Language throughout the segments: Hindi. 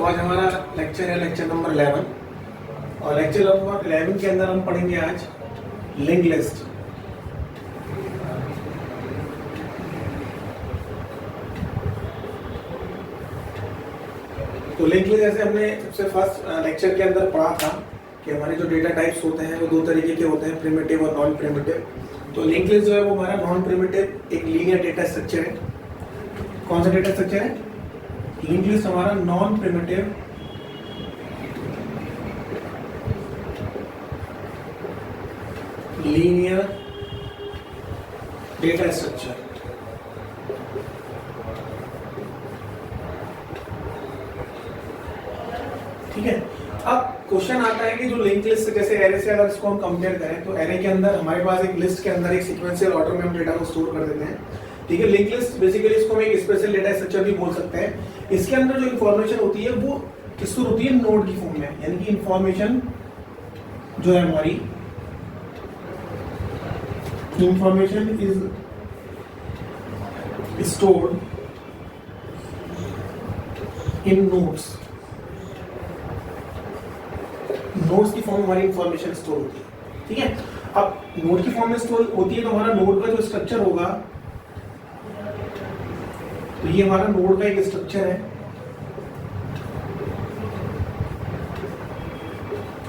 आज हमारा लेक्चर है लेक्चर नंबर 11 और लेक्चर नंबर 11 के अंदर हम पढ़ेंगे आज लिंक लिस्ट। तो लिंक लिस्ट जैसे हमने सबसे फर्स्ट लेक्चर के अंदर पढ़ा था कि हमारे जो डेटा टाइप्स होते हैं वो दो तरीके के होते हैं, प्रिमिटिव और नॉन प्रिमिटिव। तो लिंक लिस्ट जो है वो हमारा नॉन प्रिमिटिव एक लीनियर डेटा स्ट्रक्चर है। कौन सा डेटा स्ट्रक्चर है? लिंक लिस्ट हमारा non primitive linear data structure. ठीक है। अब क्वेश्चन आता है कि जो लिंक लिस्ट जैसे एरे से अगर इसको हम कंपेयर करें तो एरे के अंदर हमारे पास एक लिस्ट के अंदर एक सीक्वेंशियल ऑर्डर में हम डेटा को स्टोर कर देते हैं। ठीक है। लिंक लिस्ट बेसिकली इसको हम एक स्पेशल डेटा स्ट्रक्चर भी बोल सकते हैं। इसके अंदर जो इन्फॉर्मेशन होती है वो किस तरह होती है? नोड की फॉर्म में, यानी कि इन्फॉर्मेशन जो है हमारी information is stored in nodes। Nodes की फॉर्म में हमारी इंफॉर्मेशन स्टोर होती है। ठीक है। अब नोड की फॉर्म में स्टोर होती है तो हमारा नोड का जो स्ट्रक्चर होगा, तो ये हमारा नोड का एक स्ट्रक्चर है।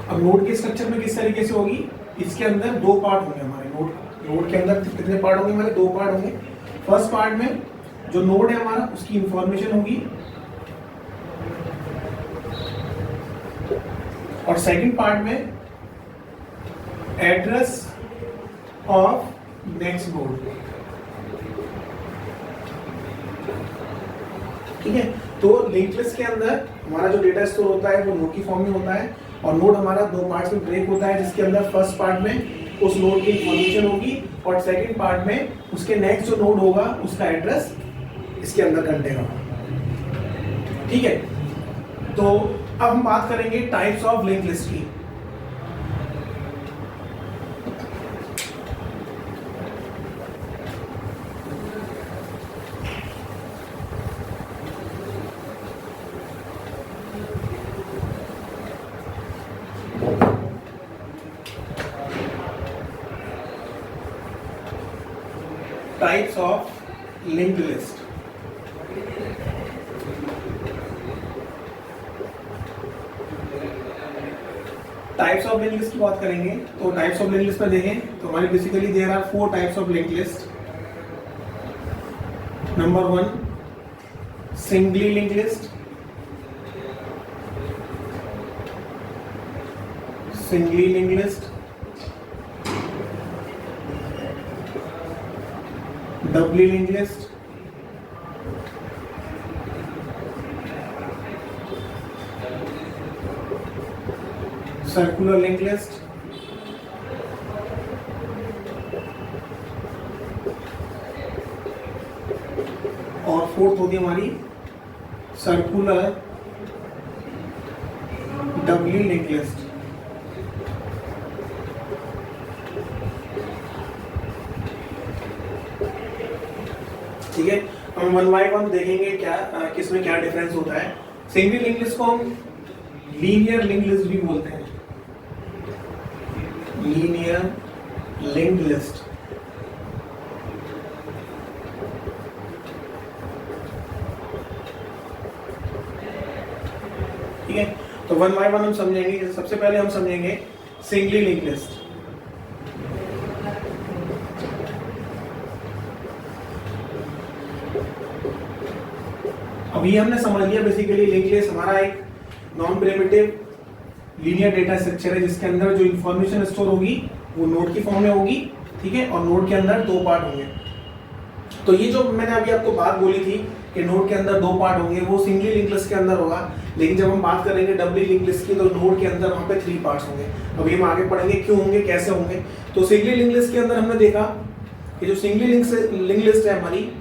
अब नोड के स्ट्रक्चर में किस तरीके से होगी? इसके अंदर दो पार्ट होंगे हमारे नोड के अंदर कितने पार्ट होंगे? हमारे दो पार्ट होंगे। फर्स्ट पार्ट में जो नोड है हमारा उसकी इंफॉर्मेशन होगी और सेकंड पार्ट में एड्रेस ऑफ नेक्स्ट नोड। ठीक है। तो लिंक लिस्ट के अंदर हमारा जो डेटा स्टोर होता है वो नोड की फॉर्म में होता है और नोड हमारा दो पार्ट्स में ब्रेक होता है, जिसके अंदर फर्स्ट पार्ट में उस नोड की इंफॉर्मेशन होगी और सेकंड पार्ट में उसके नेक्स्ट जो नोड होगा उसका एड्रेस इसके अंदर कंटेन होगा। ठीक है। तो अब हम बात करेंगे टाइप्स ऑफ लिंक लिस्ट की। Types of link list. Types of link list की बात करेंगे तो टाइप्स ऑफ लिंक लिस्ट में देखें तो हमारे basically there are 4 types of link list. Number 1 singly link list, singly link list, doubly link list, circular link list, और फोर्थ होती है हमारी सर्कुलर डबली लिंक लिस्ट। ठीक है। हम वन बाय वन देखेंगे क्या किसमें क्या डिफरेंस होता है। सिंगल लिंक लिस्ट को हम लीनियर लिंक लिस्ट भी बोलते हैं। Linear link list. ठीक है। तो वन बाय वन हम समझेंगे। सबसे पहले हम समझेंगे सिंगली लिंक लिस्ट। अभी हमने समझ लिया बेसिकली लिंक लिस्ट हमारा एक non primitive linear data structure है जिसके अंदर जो इंफॉर्मेशन स्टोर होगी वो नोड की फॉर्म में होगी। ठीक है। और नोड के अंदर दो पार्ट होंगे। तो ये जो मैंने अभी आपको बात बोली थी कि नोड के अंदर दो पार्ट होंगे वो सिंगली लिंक लिस्ट के अंदर होगा, लेकिन जब हम बात करेंगे डबली लिंक लिस्ट की तो नोड के अंदर वहां पे 3 पार्ट्स होंगे। अभी हम आगे पढ़ेंगे क्यों होंगे, कैसे होंगे। तो सिंगली लिंक लिस्ट के अंदर हमने देखा कि जो सिंगली लिंक लिस्ट है हमारी,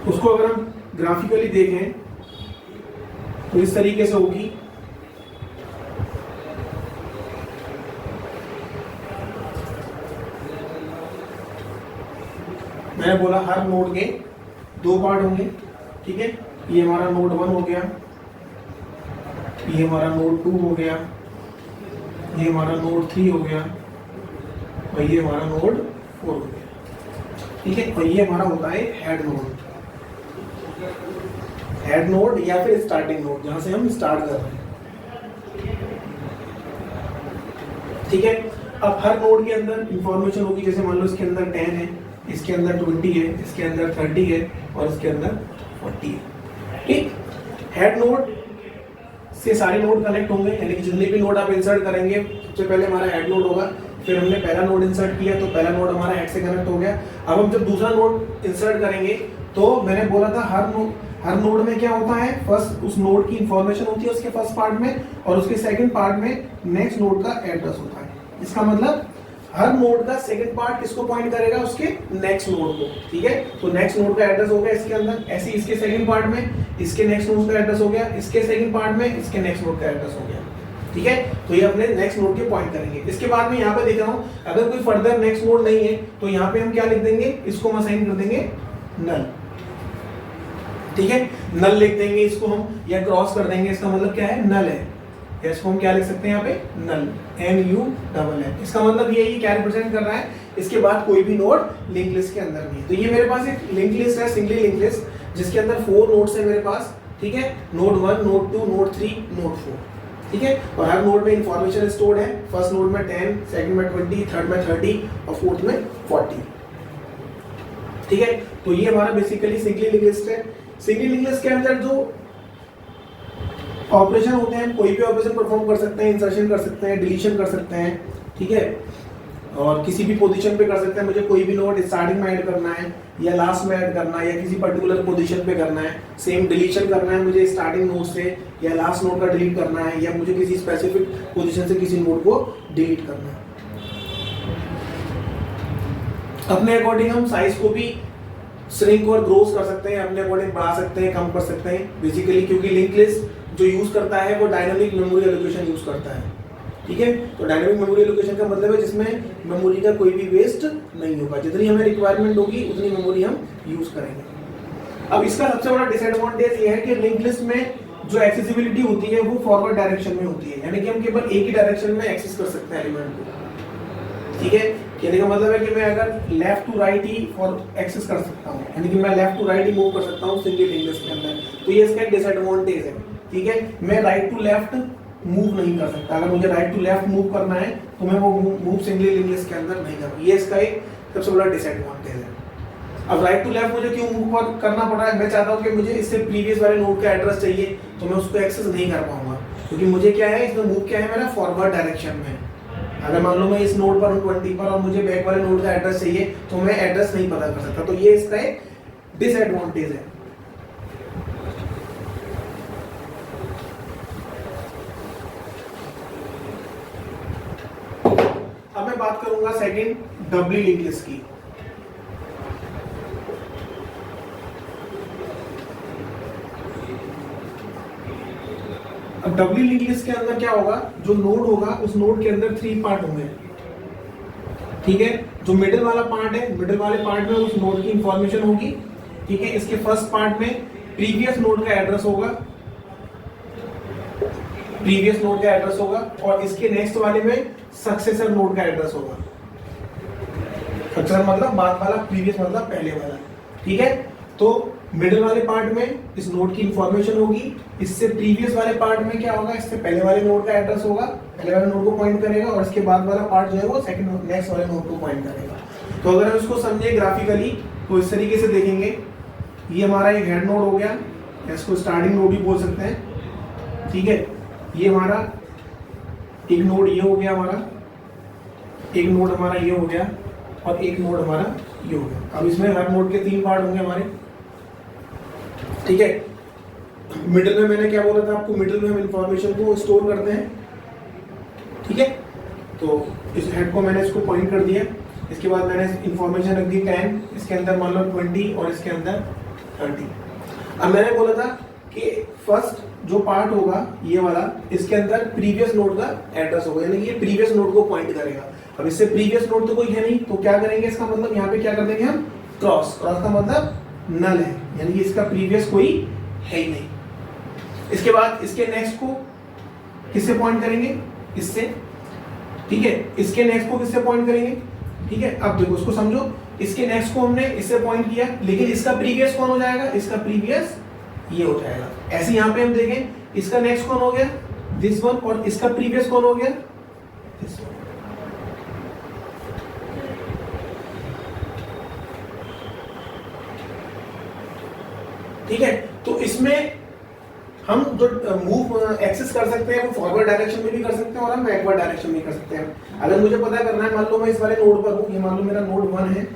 उसको अगर हम ग्राफिकली देखें तो इस तरीके से होगी। मैंने बोला हर नोड के 2 पार्ट होंगे। ठीक है, ये हमारा नोड 1 हो गया, ये हमारा नोड 2 हो गया, ये हमारा नोड 3 हो गया और ये हमारा नोड 4 हो गया। ठीक है, और ये हमारा होता है हेड नोड, हेड नोड या फिर स्टार्टिंग नोड, जहां से हम स्टार्ट कर रहे हैं। ठीक है, अब हर नोड के अंदर इंफॉर्मेशन होगी, जैसे मान लो इसके अंदर 10 है, इसके अंदर 20 है, इसके अंदर 30 है और इसके अंदर 40 है। ठीक, हेड नोड से सारे नोड कनेक्ट होंगे, यानी कि जितने भी नोड आप इंसर्ट करेंगे, सबसे पहले हमारा हेड नोड होगा, फिर हमने पहला नोड इंसर्ट किया तो पहला नोड हमारा हेड से कनेक्ट हो गया। अब हम जब दूसरा नोड इंसर्ट करेंगे तो मैंने बोला था हर नोड में क्या होता है, फर्स्ट उस नोड की इंफॉर्मेशन होती है उसके फर्स्ट पार्ट में, और उसके सेकंड पार्ट में नेक्स्ट नोड का एड्रेस होता है। इसका मतलब हर नोड का सेकंड पार्ट किसको पॉइंट करेगा, उसके नेक्स्ट नोड को। ठीक है, तो नेक्स्ट नोड का एड्रेस हो गया इसके अंदर, ऐसे इसके सेकंड पार्ट में इसके नेक्स्ट नोड का एड्रेस हो गया, इसके सेकंड पार्ट में इसके नेक्स्ट नोड का एड्रेस हो गया। ठीक है, तो ये अपने नेक्स्ट नोड के पॉइंट करेंगे। इसके बाद में यहाँ पे देख रहा हूँ, अगर कोई फर्दर नेक्स्ट नोड नहीं है तो यहाँ पे हम क्या लिख देंगे, इसको हम असाइन कर देंगे नल। ठीक है, नल लिख देंगे इसको हम, या क्रॉस कर देंगे, इसका मतलब क्या है, नल है। इसको हम क्या लिख सकते हैं यहाँ पे, नल, NULL। इसका मतलब ये क्या रिप्रेजेंट कर रहा है, इसके बाद कोई भी नोड लिंक लिस्ट के अंदर नहीं है। तो ये मेरे पास एक लिंक लिस्ट है, सिंगली लिंक लिस्ट, जिसके अंदर 4 नोड्स है मेरे पास। ठीक है, नोड 1, नोड 2, नोड 3, नोड 4। ठीक है, और हर नोड में इंफॉर्मेशन स्टोर्ड है, फर्स्ट नोड में 10, सेकंड में 20, थर्ड में 30 और फोर्थ में 40। ठीक है, तो ये हमारा बेसिकली सिंगली लिंक लिस्ट है। सिंगली लिंक लिस्ट के अंदर जो ऑपरेशन होते हैं, कोई भी ऑपरेशन परफॉर्म कर सकते हैं, इंसर्शन कर सकते हैं, डिलीशन कर सकते हैं। ठीक है, और किसी भी पोजीशन पे कर सकते हैं। मुझे कोई भी नोड स्टार्टिंग में ऐड करना है या लास्ट में ऐड करना है या किसी पर्टिकुलर पोजीशन पे करना है, सेम डिलीशन करना है मुझे स्टार्टिंग नोड से या लास्ट नोड का डिलीट करना है, या मुझे किसी स्पेसिफिक पोजीशन से किसी नोड को डिलीट करना है। अपने अकॉर्डिंग हम साइज को भी श्रिंक और ग्रोस कर सकते हैं, अपने अकॉर्डिंग बढ़ा सकते हैं, कम कर सकते हैं बेसिकली, क्योंकि लिंक लिस्ट जो यूज करता है वो डायनामिक मेमोरी एलोकेशन यूज करता है। ठीक है, तो डायनामिक मेमोरी एलोकेशन का मतलब है जिसमें मेमोरी का कोई भी वेस्ट नहीं होगा, जितनी हमें रिक्वायरमेंट होगी उतनी मेमोरी हम यूज करेंगे। अब इसका सबसे बड़ा डिसएडवांटेज ये है कि लिंक लिस्ट में जो एक्सेसिबिलिटी होती है वो फॉरवर्ड डायरेक्शन में होती है, यानी कि हम केवल एक ही डायरेक्शन में एक्सेस कर सकते हैं एलिमेंट को। ठीक है, कहने का मतलब है कि मैं अगर लेफ्ट टू राइट ही फॉर एक्सेस कर सकता हूँ, यानी कि मैं लेफ्ट टू राइट ही मूव कर सकता हूँ सिंगल लिंक लिस्ट के अंदर, तो ये इसका एक डिसएडवांटेज है। ठीक है, मैं राइट टू लेफ्ट मूव नहीं कर सकता, अगर मुझे राइट टू लेफ्ट मूव करना है तो मैं वो मूव सिंगली लिंक लिस्ट के अंदर नहीं कर, ये इसका एक सबसे बड़ा डिसएडवांटेज है। अब राइट टू लेफ्ट मुझे क्यों मूव करना पड़ रहा है, मैं चाहता हूँ कि मुझे इससे प्रीवियस वाले नोड का एड्रेस चाहिए तो मैं उसको एक्सेस नहीं कर पाऊंगा, क्योंकि मुझे क्या है, इसमें मूव क्या है मेरा, फॉरवर्ड डायरेक्शन में। अगर मान लो मैं इस नोड पर हूँ 20 पर और मुझे बैक वाले नोड का एड्रेस चाहिए तो मैं एड्रेस नहीं पता कर सकता, तो ये इसका एक डिसएडवांटेज है। अब मैं बात करूंगा सेकंड डबली लिंक लिस्ट की। अब डबली लिंक लिस्ट के अंदर क्या होगा, जो नोड होगा उस नोड के अंदर 3 पार्ट होंगे। ठीक है, जो मिडिल वाला पार्ट है, मिडिल वाले पार्ट में उस नोड की इंफॉर्मेशन होगी। ठीक है, इसके फर्स्ट पार्ट में प्रीवियस नोड का एड्रेस होगा, प्रीवियस नोड का एड्रेस होगा, और इसके नेक्स्ट वाले में सक्सेसर नोड का एड्रेस होगा। सक्सेसर मतलब बाद वाला, प्रीवियस मतलब पहले वाला। ठीक है, तो मिडिल वाले पार्ट में इस नोड की इंफॉर्मेशन होगी, इससे प्रीवियस वाले पार्ट में क्या होगा, इससे पहले वाले नोड का एड्रेस होगा, पहले वाले नोड को पॉइंट करेगा, और इसके बाद वाला पार्ट जो है वो सेकंड नेक्स्ट वाले नोड को पॉइंट करेगा। तो अगर हम इसको समझे ग्राफिकली तो इस तरीके से देखेंगे, ये हमारा एक हेड नोड हो गया, इसको स्टार्टिंग नोड भी बोल सकते हैं। ठीक है, ये हमारा एक नोड ये हो गया, हमारा एक नोड हमारा ये हो गया, और एक नोड हमारा ये हो गया। अब इसमें हर नोड के 3 पार्ट होंगे हमारे। ठीक है, मिडिल में मैंने क्या बोला था आपको, मिडिल में हम इंफॉर्मेशन को स्टोर करते हैं। ठीक है, तो इस हेड को मैंने इसको पॉइंट कर दिया, इसके बाद मैंने इंफॉर्मेशन रख दी 10, इसके अंदर मान लो 20 और इसके अंदर 30। अब मैंने बोला था कि फर्स्ट जो पार्ट होगा ये वाला, इसके अंदर प्रीवियस नोड का एड्रेस होगा, यानी कि ये प्रीवियस नोड को पॉइंट करेगा। अब इससे प्रीवियस नोड तो कोई है नहीं, तो क्या करेंगे, इसका मतलब यहाँ पे क्या कर देंगे हम, क्रॉस। क्रॉस का मतलब नल है, यानी कि इसका प्रीवियस कोई है ही नहीं। इसके बाद इसके नेक्स्ट को किससे पॉइंट करेंगे, इससे, ठीक है। इसके नेक्स्ट को किससे पॉइंट करेंगे, ठीक है। अब देखो उसको समझो, इसके नेक्स्ट को हमने इससे पॉइंट किया, लेकिन इसका प्रीवियस कौन हो जाएगा, इसका प्रीवियस ये हो जाएगा। ऐसे यहाँ पे हम देखें, इसका नेक्स्ट कौन हो गया, दिस वन, और इसका प्रीवियस कौन हो गया, दिस वन। ठीक है, तो इसमें हम जो मूव एक्सेस कर सकते हैं वो फॉरवर्ड डायरेक्शन में भी कर सकते हैं और हम बैकवर्ड डायरेक्शन में कर सकते हैं। अगर मुझे पता करना है, मान लो मैं इस वाले नोड पर हूं, ये मान लो मेरा नोड 1 है,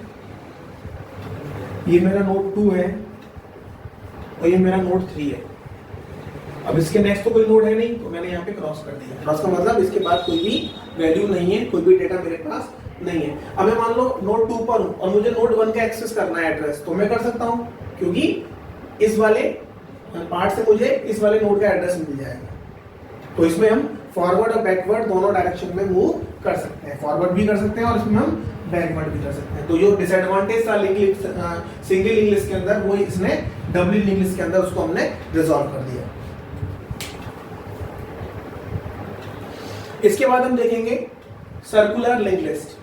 ये मेरा नोड 2 है और ये मेरा नोड 3 है। अब इसके नेक्स्ट तो कोई नोड है नहीं, तो मैंने यहाँ पे क्रॉस कर दिया। क्रॉस का मतलब इसके बाद कोई भी वैल्यू नहीं है, कोई भी डेटा मेरे पास नहीं है। अब मैं मान लो नोड 2 पर हूं और मुझे नोड 1 का एक्सेस करना है एड्रेस, तो मैं कर सकता हूं, क्योंकि इस वाले पार्ट से मुझे इस वाले नोड का एड्रेस मिल जाएगा। तो इसमें हम फॉरवर्ड और बैकवर्ड दोनों डायरेक्शन में मूव कर सकते हैं, फॉरवर्ड भी कर सकते हैं और इसमें हम बैकवर्ड भी कर सकते हैं। तो जो डिसएडवांटेज था सिंगल लिंक लिस्ट के अंदर, वो इसने डबल लिंक लिस्ट के अंदर उसको हमने रिजॉल्व कर दिया। इसके बाद हम देखेंगे circular link list.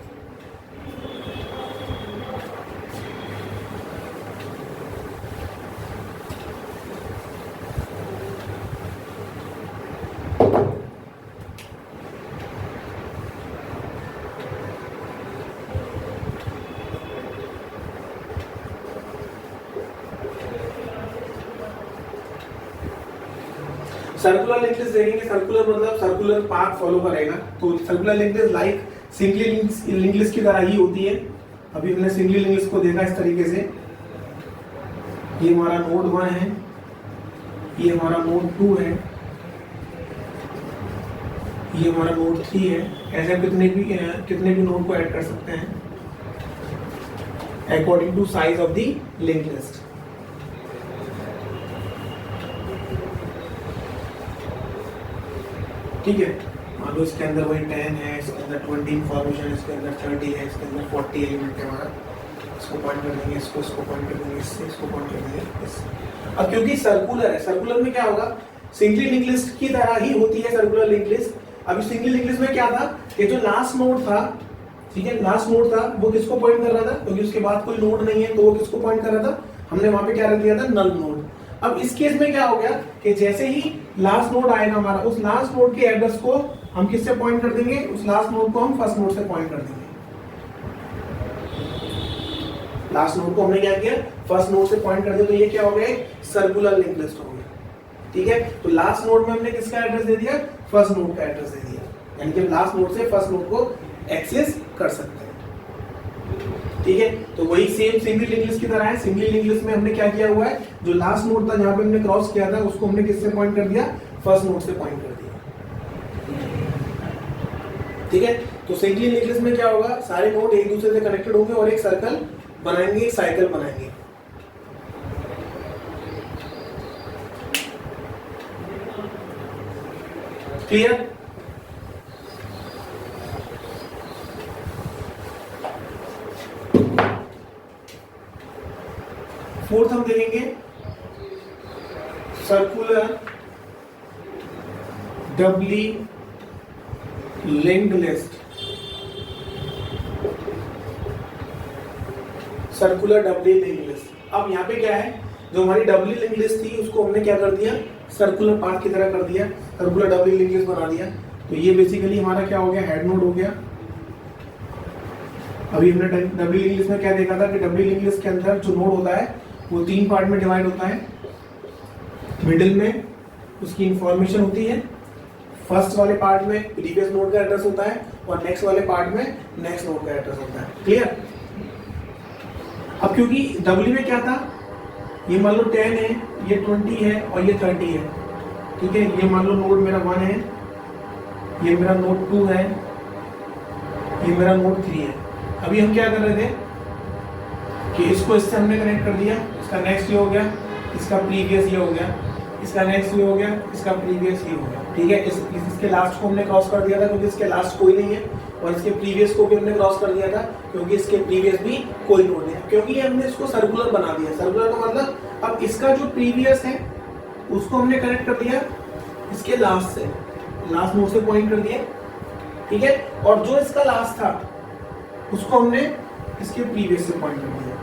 Circular link list देखेंगे, सर्कुलर मतलब सर्कुलर पाथ फॉलो करेगा। तो circular link list like single link list की तरह ही होती है। अभी हमने सिंगल लिंक लिस्ट को देखा इस तरीके से, ये हमारा नोड 1 है, ये हमारा नोड 2 है, ये हमारा नोड 3 है। ऐसे कितने भी नोड को ऐड कर सकते हैं according to size of the link list. ठीक है, मान लो इसके अंदर वही 10 है, इसके अंदर 20 इंफॉर्मेशन है, इसके अंदर 30 है, इसके अंदर 40 एलिमेंट है हमारा। इसको पॉइंट कर देंगे, इसको पॉइंट कर देंगे, इसको पॉइंट कर देंगे इससे। अब क्योंकि सर्कुलर है, सर्कुलर में क्या होगा, सिंगल लिंक लिस्ट की तरह ही होती है सर्कुलर लिंक लिस्ट। अभी सिंगल लिंक लिस्ट में क्या था, ये जो लास्ट नोड था, ठीक है, लास्ट नोड था, वो किसको पॉइंट कर रहा था, क्योंकि उसके बाद कोई नोड नहीं है, तो वो किसको पॉइंट कर रहा था, हमने वहां पे क्या रख दिया था, नल नोड। अब इस केस में क्या हो गया कि जैसे ही लास्ट नोड आएगा हमारा, उस लास्ट नोड के एड्रेस को हम किससे पॉइंट कर देंगे, उस लास्ट नोड को हम फर्स्ट नोड से पॉइंट कर देंगे। लास्ट नोड को हमने क्या किया, फर्स्ट नोड से पॉइंट कर दिया, तो ये क्या हो गया, सर्कुलर लिंक लिस्ट हो गया। ठीक है, तो लास्ट नोड में हमने किसका एड्रेस दे दिया, फर्स्ट नोड का एड्रेस दे दिया, यानी कि लास्ट नोड से फर्स्ट नोड को एक्सेस कर सकते हैं। ठीक है, तो वही सेम सिंगल लिंक लिस्ट की तरह है। सिंगल लिंक लिस्ट में हमने क्या किया हुआ है, जो लास्ट नोड था जहां पे हमने क्रॉस किया था, उसको हमने किससे पॉइंट कर दिया, फर्स्ट नोड से पॉइंट कर दिया। ठीक है, तो सिंगल लिंक लिस्ट में क्या होगा, सारे नोड एक दूसरे से कनेक्टेड होंगे और एक सर्कल बनाएंगे, एक साइकिल बनाएंगे। क्लियर? फोर्थ हम देखेंगे circular doubly linked list. Circular doubly linked list. अब यहाँ पे क्या है, जो हमारी डबली लिंक लिस्ट थी उसको हमने क्या कर दिया, सर्कुलर पाथ की तरह कर दिया, सर्कुलर डबली लिंक लिस्ट बना दिया। तो ये बेसिकली हमारा क्या हो गया, हेड नोड हो गया। अभी हमने डबली लिंक लिस्ट में क्या देखा था कि डबली लिंक लिस्ट के अंदर जो नोड होता है वो 3 पार्ट में डिवाइड होता है। मिडिल में उसकी इंफॉर्मेशन होती है, फर्स्ट वाले पार्ट में प्रीवियस नोड का एड्रेस होता है और नेक्स्ट वाले पार्ट में नेक्स्ट नोड का एड्रेस होता है। क्लियर? अब क्योंकि डबली में क्या था, ये मान लो 10 है, ये 20 है और ये 30 है। ठीक है, ये मान लो नोड मेरा 1 है, ये मेरा नोड 2 है, ये मेरा नोड 3 है। अभी हम क्या कर रहे थे कि इसको इससे हमने कनेक्ट कर दिया, इसका नेक्स्ट ये हो गया, इसका प्रीवियस ये हो गया, इसका नेक्स्ट ये हो गया, इसका प्रीवियस ये हो गया। ठीक है, इसके लास्ट को हमने क्रॉस कर दिया था क्योंकि इसके लास्ट कोई नहीं है, और इसके प्रीवियस को भी हमने क्रॉस कर दिया था, क्योंकि इसके प्रीवियस भी कोई नोड नहीं है, क्योंकि ये हमने इसको सर्कुलर बना दिया। सर्कुलर का मतलब अब इसका जो प्रीवियस है उसको हमने कनेक्ट कर दिया इसके लास्ट से, लास्ट नोड से पॉइंट कर दिया, ठीक है, और जो इसका लास्ट था उसको हमने इसके प्रीवियस से पॉइंट कर दिया।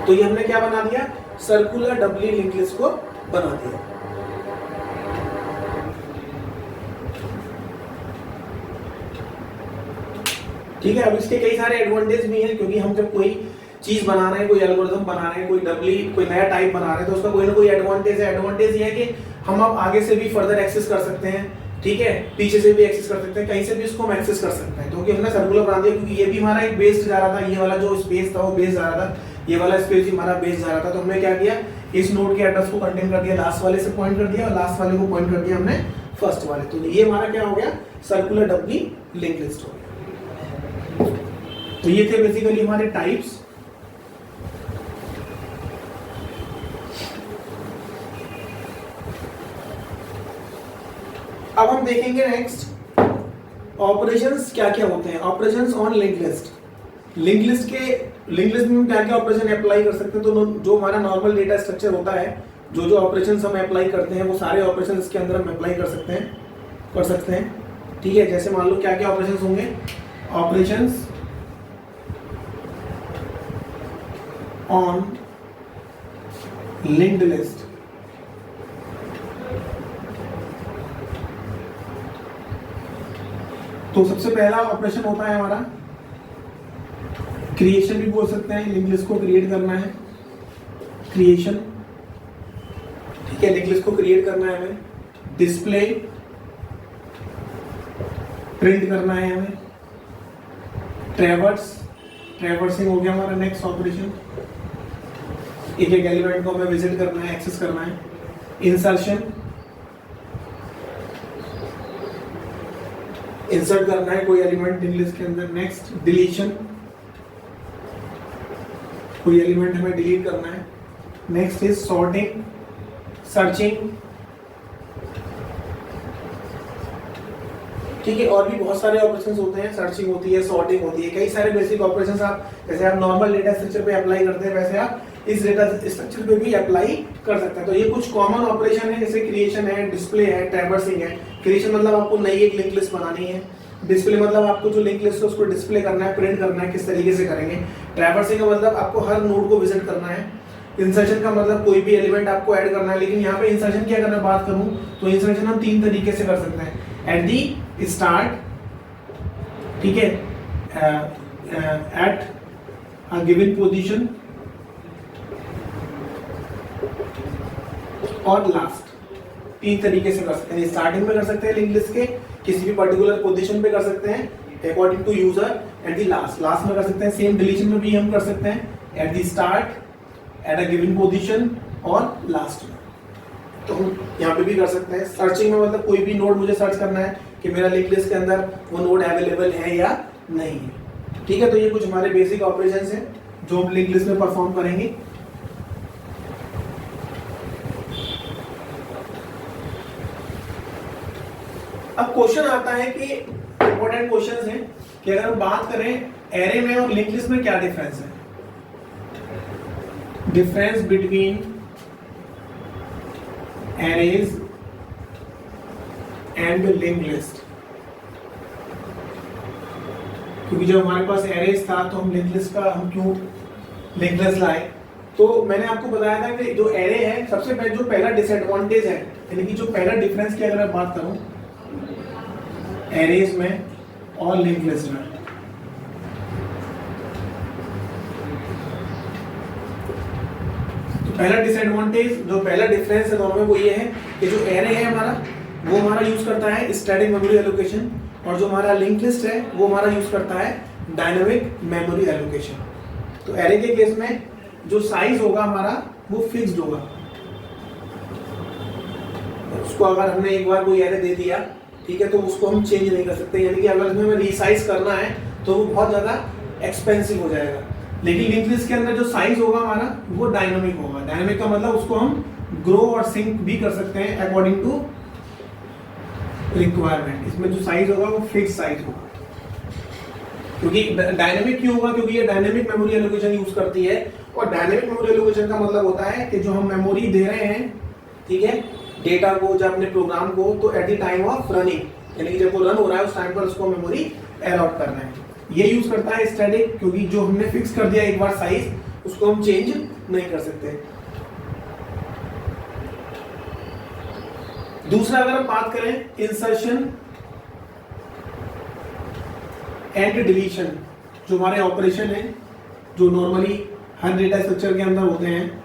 तो ये हमने क्या बना दिया, सर्कुलर डबली लिंक लिस्ट को बना दिया। ठीक है, अब इसके कई सारे एडवांटेज भी हैं, क्योंकि हम जब कोई चीज बना रहे हैं, कोई एल्गोरिथम बना रहे हैं, कोई डबली कोई नया टाइप बना रहे हैं, तो उसका कोई ना कोई एडवांटेज है। एडवांटेज ये है कि हम अब आगे से भी फर्दर एक्सेस कर सकते हैं, ठीक है, पीछे से भी एक्सेस कर सकते हैं, कहीं से भी इसको हम एक्सेस कर सकते हैं, क्योंकि हमने सर्कुलर बना दिया। क्योंकि ये भी हमारा एक बेस जा रहा था, ये वाला जो स्पेस था वो बेस जा रहा था, ये वाला स्पेस भी हमारा बेस जा रहा था। तो हमने क्या किया, इस नोड के एड्रेस को कंटेन कर दिया, लास्ट वाले से पॉइंट कर दिया, और लास्ट वाले को पॉइंट कर दिया हमने फर्स्ट वाले। तो ये हमारा क्या हो गया, सर्कुलर डबली लिंक लिस्ट हो गया। तो ये थे बेसिकली हमारे टाइप्स। अब हम देखेंगे नेक्स्ट ऑपरेशंस क्या क्या होते हैं। Operations on link list. Link list में हम क्या क्या ऑपरेशन अप्लाई कर सकते हैं। तो जो हमारा नॉर्मल डेटा स्ट्रक्चर होता है, जो ऑपरेशंस हम अप्लाई करते हैं, वो सारे ऑपरेशंस इसके अंदर हम अप्लाई कर सकते हैं, ठीक है। जैसे मान लो क्या क्या ऑपरेशंस होंगे, ऑपरेशंस ऑन लिंक्ड लिस्ट। तो सबसे पहला ऑपरेशन होता है हमारा क्रिएशन, भी बोल सकते हैं, लिंक लिस्ट को क्रिएट करना है, क्रिएशन, ठीक है, लिंक लिस्ट को क्रिएट करना है हमें। डिस्प्ले, प्रिंट करना है हमें। ट्रैवर्सिंग हो गया हमारा नेक्स्ट ऑपरेशन, एक एक एलिमेंट को हमें विजिट करना है, एक्सेस करना है। इंसर्ट करना है कोई एलिमेंट लिंक लिस्ट के अंदर। नेक्स्ट डिलीशन, कोई एलिमेंट हमें डिलीट करना है। नेक्स्ट इज सॉर्टिंग, सर्चिंग, ठीक है। और भी बहुत सारे ऑपरेशंस होते हैं, सर्चिंग होती है, सॉर्टिंग होती है, कई सारे बेसिक ऑपरेशंस आप जैसे आप नॉर्मल डेटा स्ट्रक्चर पे अप्लाई करते हैं, वैसे आप इस डेटा स्ट्रक्चर पे भी अप्लाई कर सकते हैं। तो ये कुछ कॉमन ऑपरेशन है, जैसे क्रिएशन है, डिस्प्ले है, ट्रैवर्सिंग है। क्रिएशन मतलब आपको नई एक लिंक लिस्ट बनानी है। डिस्प्ले मतलब आपको जो लिंक लिस्ट है उसको डिस्प्ले करना है, प्रिंट करना है, किस तरीके से करेंगे। ट्रैवर्सिंग का मतलब आपको हर नोड को विजिट करना है। इंसर्शन का मतलब कोई भी एलिमेंट आपको ऐड करना है। लेकिन यहाँ पे इंसर्शन की अगर मैं बात करूँ तो इंसर्शन हम 3 तरीके से कर सकते हैं। एट दी स्टार्ट, ठीक है, एट अ गिवन पोजीशन और लास्ट, 3 तरीके से कर सकते हैं। स्टार्टिंग में कर सकते हैं लिंक लिस्ट के, किसी भी पर्टिकुलर पोजीशन पे कर सकते हैं according to user. At the last में कर सकते हैं। सेम डिलीशन में भी हम कर सकते हैं, at the start, at a given position और लास्ट में। तो हम यहाँ पे भी कर सकते हैं। सर्चिंग में मतलब कोई भी नोड मुझे सर्च करना है कि मेरा लिंक लिस्ट के अंदर वो नोड अवेलेबल है या नहीं है, ठीक है। तो ये कुछ हमारे बेसिक ऑपरेशंस हैं जो हम लिंक लिस्ट में परफॉर्म करेंगे। अब क्वेश्चन आता है कि इंपॉर्टेंट क्वेश्चंस हैं कि अगर हम बात करें एरे में और लिंक लिस्ट में क्या डिफरेंस है। Difference between arrays and link list. क्योंकि जब हमारे पास एरेज था तो हम लिंक लिस्ट का हम क्यों लिंक लिस्ट लाए। तो मैंने आपको बताया था कि जो एरे है, सबसे पहले जो पहला डिसएडवांटेज है, यानी कि जो पहला डिफरेंस की अगर मैं बात करूं एरेज में और लिंक लिस्ट में, तो पहला डिसएडवांटेज, जो पहला डिफरेंस है दोनों में, वो ये है कि जो एरे है हमारा वो हमारा यूज करता है स्टैटिक मेमोरी एलोकेशन, और जो हमारा लिंक लिस्ट है वो हमारा यूज करता है डायनामिक मेमोरी एलोकेशन। तो एरे के केस में जो साइज होगा हमारा वो फिक्स्ड होगा। उसको अगर हमने एक बार कोई एरे दे दिया, ठीक है, तो उसको हम चेंज नहीं कर सकते, यानी कि अगर इसमें हमें रीसाइज करना है तो वो बहुत ज़्यादा एक्सपेंसिव हो जाएगा। लेकिन लिंक लिस्ट के अंदर जो साइज होगा हमारा वो डायनामिक होगा। डायनामिक का मतलब उसको हम ग्रो और सिंक भी कर सकते हैं अकॉर्डिंग टू रिक्वायरमेंट, इसमें जो साइज होगा वो फिक्स साइज होगा। क्योंकि डायनेमिक क्यों होगा, क्योंकि ये डायनेमिक मेमोरी एलोकेशन यूज करती है। और डायनेमिक मेमोरी एलोकेशन का मतलब होता है कि जो हम मेमोरी दे रहे हैं, ठीक है, डेटा को, जब अपने प्रोग्राम को, तो at the time of running, यानी कि जब वो रन हो रहा है उस टाइम पर उसको मेमोरी अलॉट करना है। ये यूज करता है स्टैटिक, क्योंकि जो हमने फिक्स कर दिया एक बार साइज, उसको हम चेंज नहीं कर सकते। दूसरा अगर हम बात करें इंसर्शन एंड डिलीशन, जो हमारे ऑपरेशन है, जो नॉर्मली हर डेटा स्ट्रक्चर के अंदर होते हैं।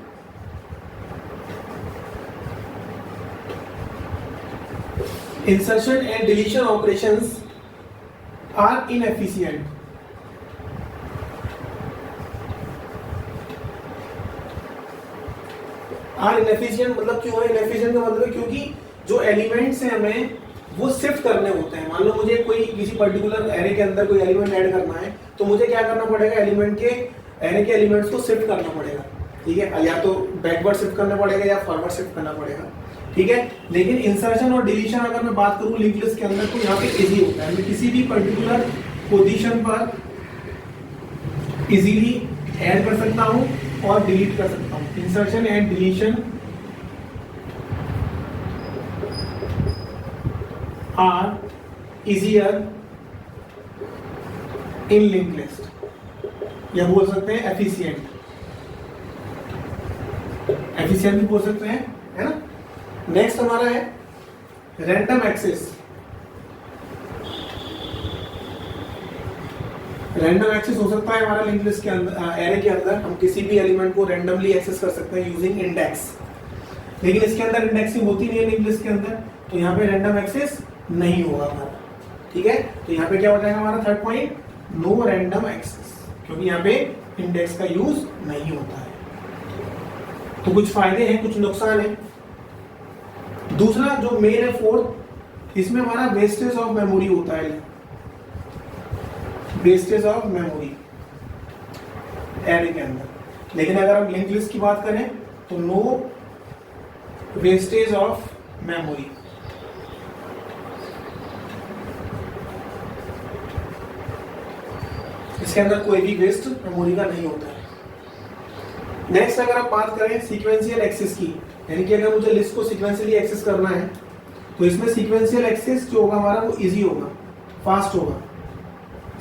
Insertion and deletion operations are inefficient. मतलब क्यों है इनएफिशिएंट का मतलब है क्योंकि जो एलिमेंट्स हैं हमें वो शिफ्ट करने होते हैं। मान लो मुझे कोई किसी पर्टिकुलर एरे के अंदर कोई एलिमेंट ऐड करना है, तो मुझे क्या करना पड़ेगा, एलिमेंट के एरे के एलिमेंट्स को शिफ्ट करना पड़ेगा, ठीक है, या तो बैकवर्ड शिफ्ट करना पड़ेगा या फॉरवर्ड शिफ्ट करना पड़ेगा, ठीक है। लेकिन इंसर्शन और डिलीशन अगर मैं बात करूं लिंक लिस्ट के अंदर, तो यहाँ पे इजी होता है, मैं किसी भी पर्टिकुलर पोजीशन पर इजीली ऐड कर सकता हूं और डिलीट कर सकता हूं। Insertion and deletion are easier in link list, या बोल सकते हैं एफिशिएंट भी बोल सकते हैं, है ना। नेक्स्ट हमारा है रैंडम एक्सेस। रैंडम एक्सेस हो सकता है हमारा लिंक लिस्ट के अंदर, एरे के अंदर हम किसी भी एलिमेंट को रैंडमली एक्सेस कर सकते हैं यूजिंग इंडेक्स, लेकिन इसके अंदर इंडेक्सिंग होती नहीं है लिंक लिस्ट के अंदर, तो यहाँ पे रैंडम एक्सेस नहीं होगा हमारा, ठीक है। तो यहाँ पे क्या हो जाएगा हमारा third point, no random access, क्योंकि यहाँ पे इंडेक्स का यूज नहीं होता है। तो कुछ फायदे हैं, कुछ नुकसान है। दूसरा जो मेन है फोर्थ, इसमें हमारा वेस्टेज ऑफ मेमोरी होता है, वेस्टेज ऑफ मेमोरी एरे के अंदर। लेकिन अगर हम लिंक लिस्ट की बात करें तो नो वेस्टेज ऑफ मेमोरी। इसके अंदर कोई भी वेस्ट मेमोरी का नहीं होता है। नेक्स्ट अगर आप बात करें सीक्वेंशियल एक्सेस की, यानी कि अगर मुझे लिस्ट को सीक्वेंशियली एक्सेस करना है, तो इसमें सीक्वेंशियल एक्सेस जो होगा हमारा वो इजी होगा, फास्ट होगा।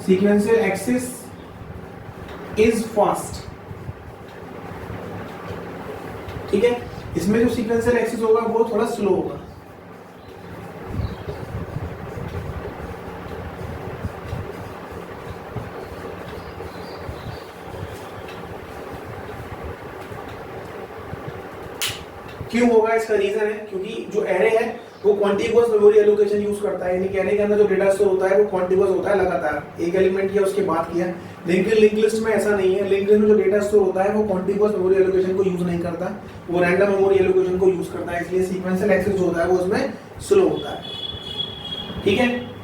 सीक्वेंशियल एक्सेस इज फास्ट, ठीक है। इसमें जो सीक्वेंशियल एक्सेस होगा वो थोड़ा स्लो होगा। क्यों होगा, इसका रीजन है क्योंकि जो एरे है वो कॉन्टिगुअस मेमोरी एलोकेशन यूज करता है, यानी कि एरे के अंदर जो डेटा स्टोर होता है वो कॉन्टिगुअस होता है, लगातार एक एलिमेंट किया उसके बाद किया। लेकिन लिंक लिस्ट में ऐसा नहीं है, लिंक लिस्ट में जो डेटा स्टोर होता है वो कॉन्टिगुअस मेमोरी एलोकेशन को यूज नहीं करता, वो रैंडम मेमोरी एलोकेशन को यूज करता है, इसलिए सीक्वेंशियल एक्सेस जो होता है वो उसमें स्लो होता है, ठीक है।